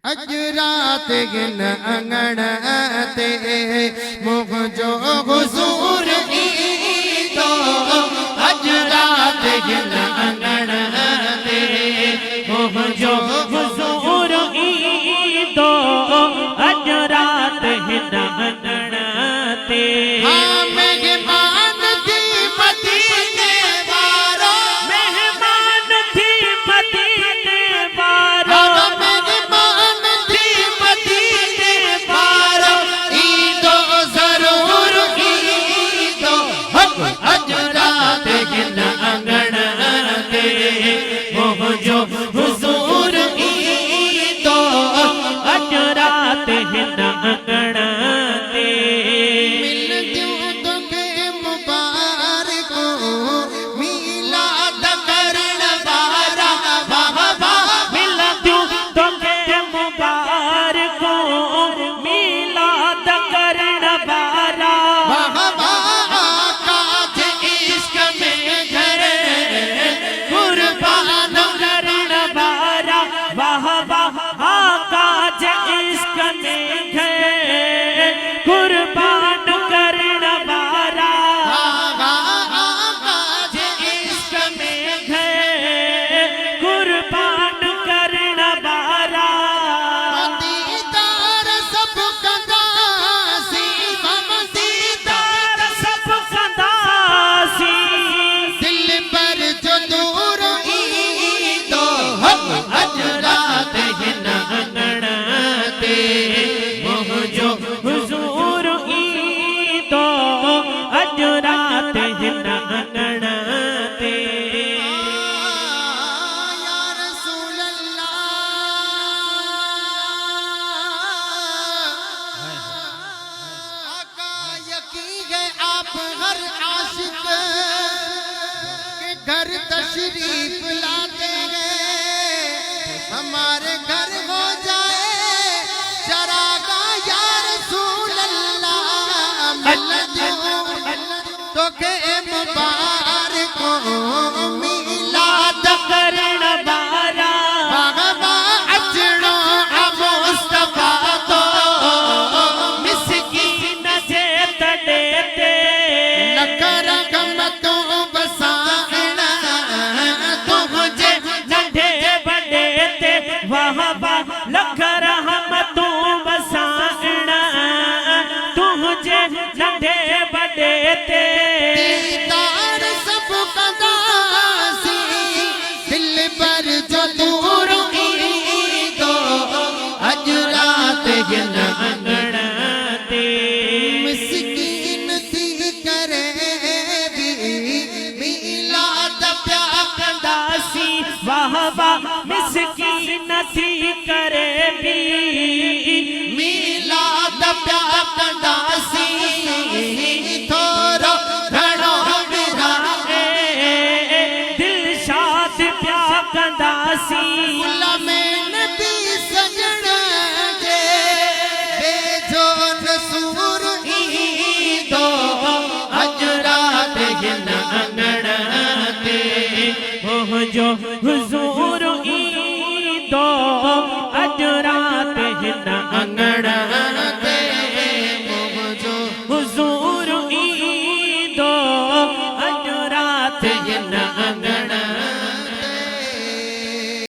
अज रात गिन अंगण ते मुझो हुजूर ईदो। अज रात गिन अंगण ते मुझो हुजूर ईदो। अज रात हिन अंगण ते मेहमान थी मदीने वारो। मेहमान थी मदीने वारो। मेहमान थी मदीने वारो। ईदो जरूर ईदो। अज रात गिन अंगण ते मुझो हुजूर ईदो। अज रात हिन अंगण ते मिल दूं तोखे मुबारको मीलाद करण वारा। वाह वाह मिल दूं तोखे मुबारको मीलाद करण वारा। वाह वाह आका जे इश्क में घर कुर्बान करण वारा। वाह वाह आका जे इश्क में है कुर्बान करण वारा। आका जे इश्क में है कुर्बान करण वारा। दीदार सब कंदासी। दीदार सब कंदासी दिल पर जो दूर ईदो। अज रात हिन अंगण ते मुझो हुजूर ईदो। अज रात हिन अंगण ते या रसूल अल्लाह। आका यकीन है आप हर आशिक के घर तशरीफ लाते हैं। हमारे घर हो जाए चरागा या रसूल अल्लाह। मिल दूं तोखे मुबारको मीलाद करण वारा। भगवा अचड़ो अब मुस्तफा तो मिस्कीन जे तड़े ते लकर गम तो बसाना तुझे नंढे बड़े ते। वाह वाह लख रहम तू बसाना तुझे नंढे बड़े ते। दीदार सब कंदासी दिल पर जो दूर ईदो। अज रात गिन अंगण ते मिस्कीन थी करे भी मीलाद प्या कंदासी। वाह वाह मिस्कीन थी करे भी मीलाद प्या कंदासी।